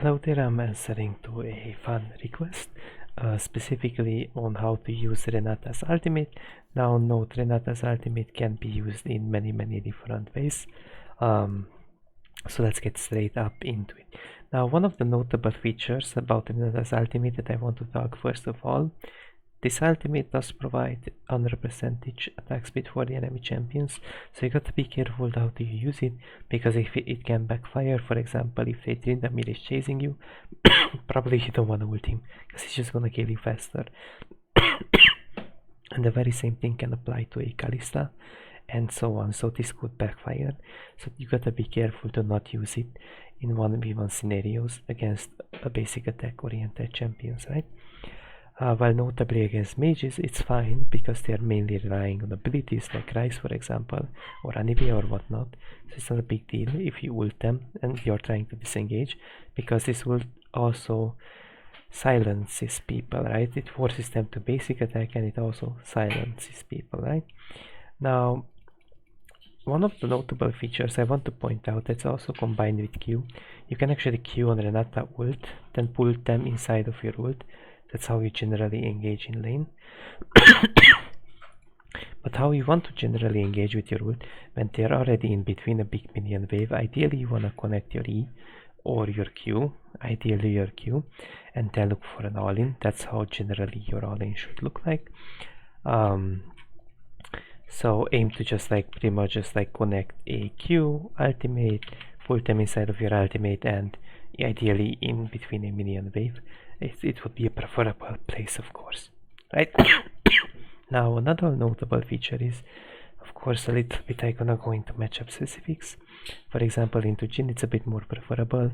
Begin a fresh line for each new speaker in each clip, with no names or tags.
Hello there, I'm answering to a fan request, specifically on how to use Renata's ultimate. Now note, Renata's ultimate can be used in many different ways. So let's get straight up into it. Now, one of the notable features about Renata's ultimate that I want to talk first of all, this ultimate does provide 100% attack speed for the enemy champions, so you got to be careful how to use it, because if it can backfire. For example, if a Tryndamere is chasing you, probably you don't want to ult him, because he's just gonna kill you faster. And the very same thing can apply to a Kalista, and so on. So this could backfire, so you gotta be careful to not use it in 1v1 scenarios against a basic attack oriented champions, right? While notably against mages it's fine, because they are mainly relying on abilities like Rise, for example, or Anivia or whatnot, so it's not a big deal if you ult them and you're trying to disengage, because this will also silences people, right? It forces them to basic attack, and it also silences people, right? Now, one of the notable features I want to point out that's also combined with Q, you can actually Q on Renata ult, then pull them inside of your ult. That's how you generally engage in lane. But how you want to generally engage with your ult, when they're already in between a big minion wave, ideally you want to connect your E or your Q, ideally your Q, and then look for an all-in. That's how generally your all-in should look like. So aim to just like pretty much just like connect a Q ultimate, pull them inside of your ultimate, and ideally in between a minion wave. It would be a preferable place, of course, right? Now, another notable feature is, of course, a little bit I'm gonna go into matchup specifics. For example, into Jhin, it's a bit more preferable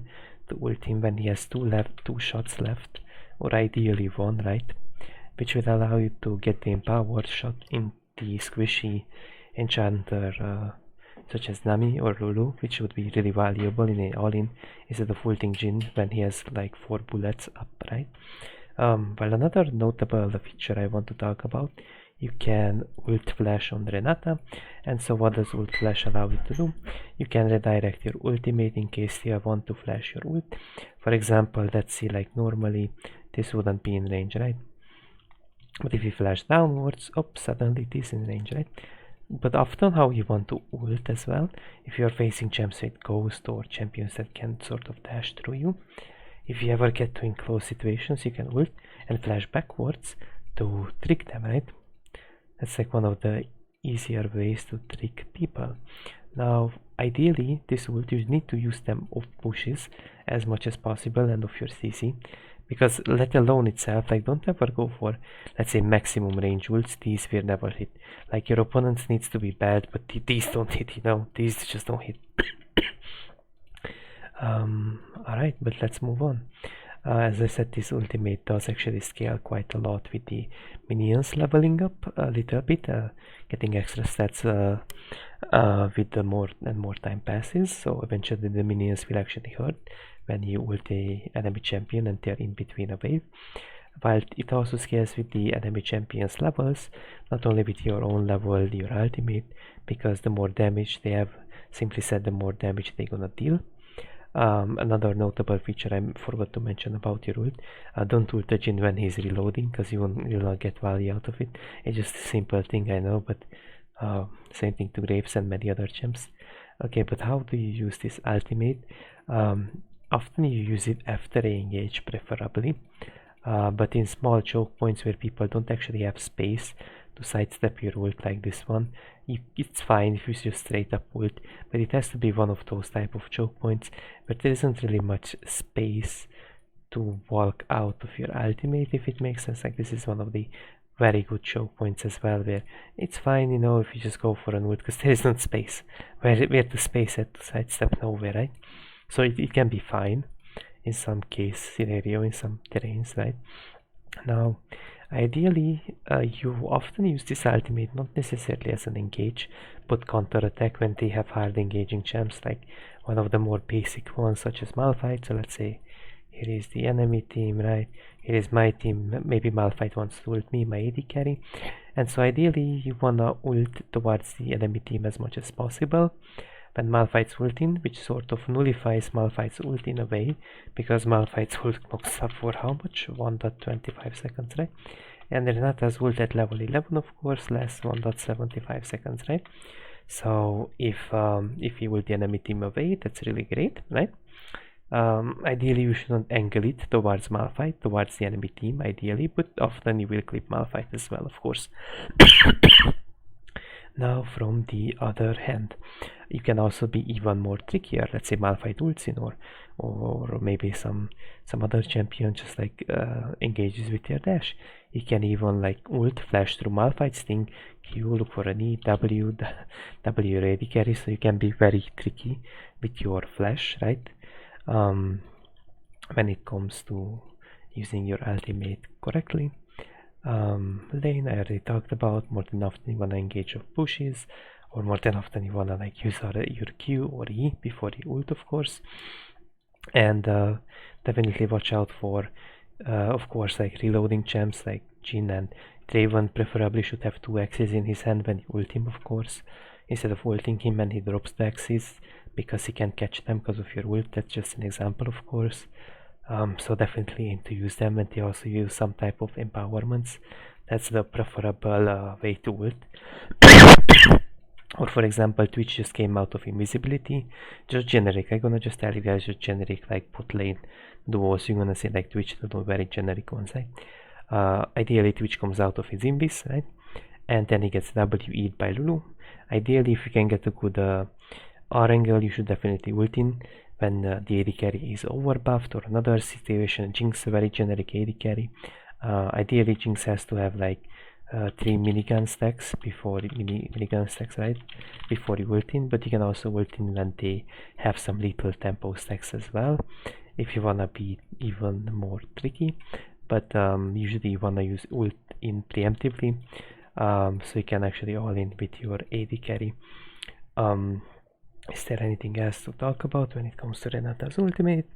to ult him when he has two shots left, or ideally one, right? Which would allow you to get the empowered shot in the squishy enchanter, such as Nami or Lulu, which would be really valuable in an all-in instead of ulting Jhin when he has like 4 bullets up, right? While another notable feature I want to talk about, you can ult flash on Renata, and so what does ult flash allow you to do? You can redirect your ultimate in case you want to flash your ult. For example, let's see, like normally this wouldn't be in range, right? But if you flash downwards, suddenly it is in range, right? But often how you want to ult as well, if you're facing champs with ghost or champions that can sort of dash through you, if you ever get to in close situations, you can ult and flash backwards to trick them, right? That's like one of the easier ways to trick people. Now, ideally, this ult, you need to use them off pushes as much as possible and off your CC, because let alone itself, like don't ever go for, let's say, maximum range ults. These will never hit. Like your opponents needs to be bad, but these don't hit, you know, these just don't hit. Alright, but let's move on. As I said, this ultimate does actually scale quite a lot with the minions leveling up a little bit, getting extra stats with the more and more time passes, so eventually the minions will actually hurt when you ult the enemy champion and they're in between a wave. While it also scales with the enemy champion's levels, not only with your own level, your ultimate, because the more damage they have, simply said, the more damage they're gonna deal. Another notable feature I forgot to mention about your ult, don't ult the Jhin when he's reloading, because you'll not get value out of it. It's just a simple thing, I know, but same thing to Graves and many other champs. Okay, but how do you use this ultimate? Often you use it after a engage, preferably, but in small choke points where people don't actually have space to sidestep your ult like this one, it's fine if you just straight up ult, but it has to be one of those type of choke points where there isn't really much space to walk out of your ultimate, if it makes sense. Like this is one of the very good choke points as well, where it's fine, you know, if you just go for an ult, because there isn't space where the space at to sidestep nowhere, right? So it can be fine in some case scenario, in some terrains, right? Now, ideally, you often use this ultimate not necessarily as an engage, but counter attack when they have hard engaging champs, like one of the more basic ones, such as Malphite. So let's say here is the enemy team, right? Here is my team. Maybe Malphite wants to ult me, my AD carry, and so ideally you wanna ult towards the enemy team as much as possible. when Malphite's ult in, which sort of nullifies Malphite's ult in a way, because Malphite's ult knocks up for how much? 1.25 seconds, right? And Renata's ult at level 11, of course, lasts 1.75 seconds, right? So if you ult the enemy team away, that's really great, right? Ideally, you shouldn't angle it towards Malphite, towards the enemy team, ideally, but often you will clip Malphite as well, of course. Now, from the other hand, you can also be even more trickier. Let's say Malphite ults in, or maybe some other champion just like engages with your dash. You can even like ult, flash through Malphite's thing, Q, look for an E, W ready carry, so you can be very tricky with your flash, right? When it comes to using your ultimate correctly. Lane, I already talked about. More than often you wanna engage of pushes, or more than often you wanna like use your Q or E before you ult, of course. And definitely watch out for, of course, like reloading champs like Jhin and Draven preferably should have 2 axes in his hand when you ult him, of course, instead of ulting him and he drops the axes because he can't catch them because of your ult. That's just an example, of course. So definitely aim to use them, and they also use some type of empowerments. That's the preferable way to ult. Or for example, Twitch just came out of invisibility, just generic. I'm gonna just tell you guys just generic like bot lane duos. You're gonna see like Twitch to do very generic ones, right? Ideally Twitch comes out of his invis, right? And then he gets WE'd by Lulu. Ideally, if you can get a good R angle, you should definitely ult in when the AD carry is overbuffed, or another situation. Jinx, a very generic AD carry. Ideally, Jinx has to have like 3 minigun stacks before minigun stacks, right? Before you ult in, but you can also ult in when they have some lethal tempo stacks as well, if you wanna be even more tricky. But usually you wanna use ult in preemptively, so you can actually all in with your AD carry. Is there anything else to talk about when it comes to Renata's ultimate?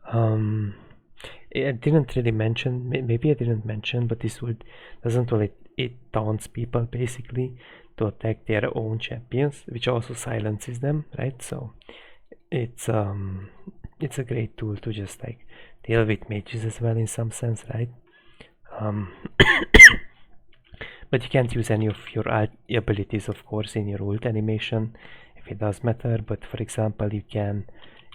I didn't really mention, maybe I didn't mention, but this ult doesn't only, it taunts people basically to attack their own champions, which also silences them, right? So it's a great tool to just like deal with mages as well in some sense, right? But you can't use any of your abilities, of course, in your ult animation, if it does matter. But for example, you can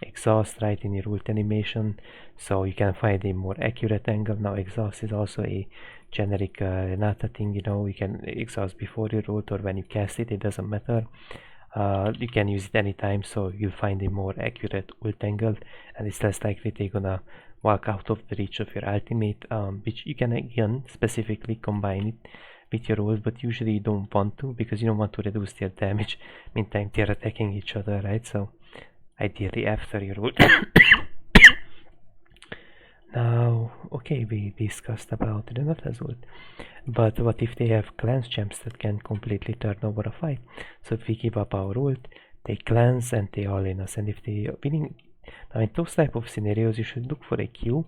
exhaust right in your ult animation, so you can find a more accurate angle. Now exhaust is also a generic Renata thing, you know. You can exhaust before your ult or when you cast it, it doesn't matter. You can use it anytime, so you'll find a more accurate ult angle, and it's less likely they're gonna walk out of the reach of your ultimate, which you can again specifically combine it with your ult, but usually you don't want to, because you don't want to reduce their damage meantime they're attacking each other, right? So ideally after your ult. Now, okay, we discussed about Renata's ult, but what if they have cleanse champs that can completely turn over a fight? So if we give up our ult, they cleanse and they all in us, and if they are winning, now in those type of scenarios you should look for a Q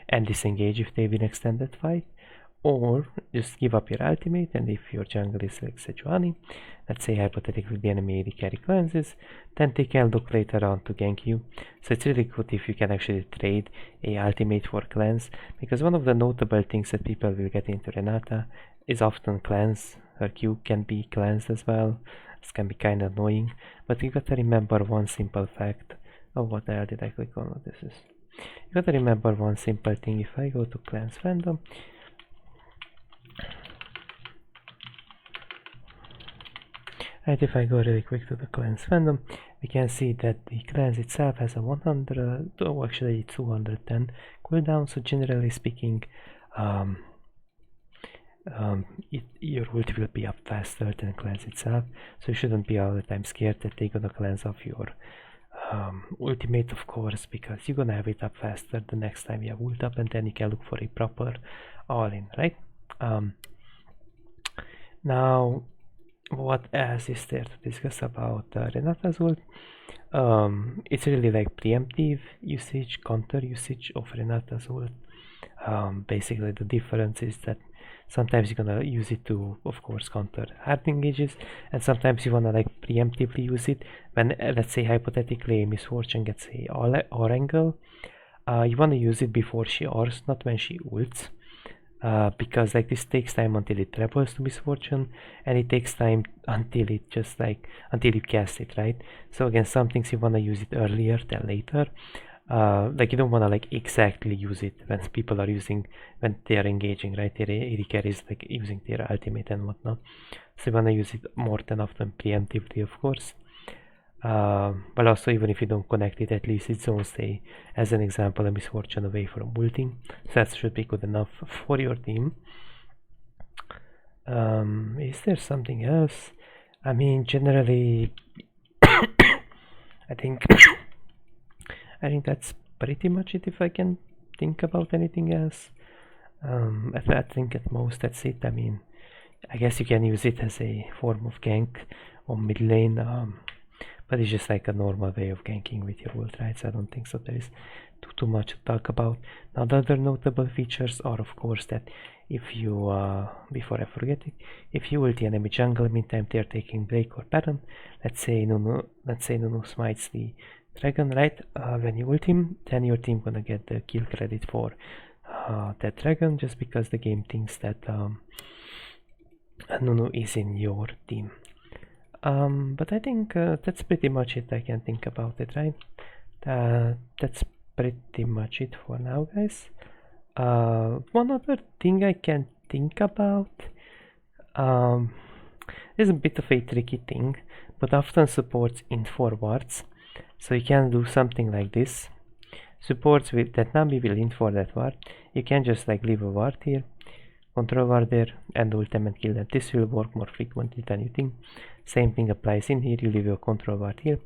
and disengage if they win extended fight, or just give up your ultimate, and if your jungle is like Sejuani, let's say hypothetically the enemy AD carry cleanses, then they can look later on to gank you. So it's really good if you can actually trade a ultimate for cleanse, because one of the notable things that people will get into Renata is often cleanse. Her Q can be cleansed as well. This can be kind of annoying, but you gotta remember one simple fact. Oh, what the hell did I click on? What this is? You gotta remember one simple thing. If I go to cleanse fandom, right, if I go really quick to the cleanse fandom, we can see that the cleanse itself has a 100, oh actually 210 cooldown, so generally speaking, your ult will be up faster than cleanse itself, so you shouldn't be all the time scared that they're gonna cleanse off your ultimate, of course, because you're gonna have it up faster the next time you have ult up, and then you can look for a proper all-in, right? Now, what else is there to discuss about Renata's ult? It's really like preemptive usage, counter usage of Renata's ult. Basically the difference is that Sometimes you're gonna use it to, of course, counter hard engages, and sometimes you wanna like preemptively use it when, let's say, hypothetically Miss Fortune gets a R angle. You wanna use it before she Rs, not when she ults. Because like this takes time until it travels to Miss Fortune, and it takes time until it just like until you cast it, right? So again, some things you wanna use it earlier than later. Like you don't wanna like exactly use it when people are using, when they are engaging, right? Their AD carries like using their ultimate and whatnot. So you wanna use it more than often preemptively, of course. But also, even if you don't connect it, at least it zones stay, as an example, a Miss Fortune away from ulting. So that should be good enough for your team. Is there something else? I mean, generally, I think I think that's pretty much it. If I can think about anything else, I think at most that's it. I mean, I guess you can use it as a form of gank on mid lane. But it's just like a normal way of ganking with your ult, right? So I don't think so there is too much to talk about. Now the other notable features are, of course, that if you, before I forget it, if you ult the enemy jungle, meantime they're taking Drake or Baron, let's say Nunu smites the dragon, right? When you ult him, then your team gonna get the kill credit for that dragon, just because the game thinks that Nunu is in your team. But I think that's pretty much it. I can think about it, right? That's pretty much it for now, guys. One other thing I can think about is a bit of a tricky thing, but often supports info wards. So you can do something like this. Supports with that Nami will info that ward. You can just like leave a ward here, control ward there, and ult them and kill them. This will work more frequently than you think. Same thing applies in here. You leave your control ward here.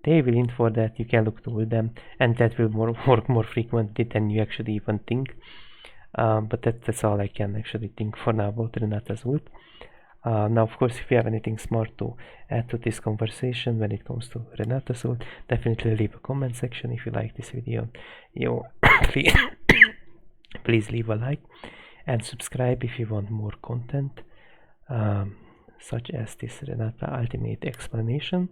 They will info that. You can look to ult them, and that will work more frequently than you actually even think. But that's all I can actually think for now about Renata's ult. Now, of course, if you have anything smart to add to this conversation when it comes to Renata's ult, definitely leave a comment section. If you like this video, please leave a like and subscribe if you want more content, such as this Renata ultimate explanation.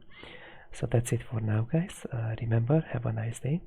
So that's it for now, guys. Remember, have a nice day.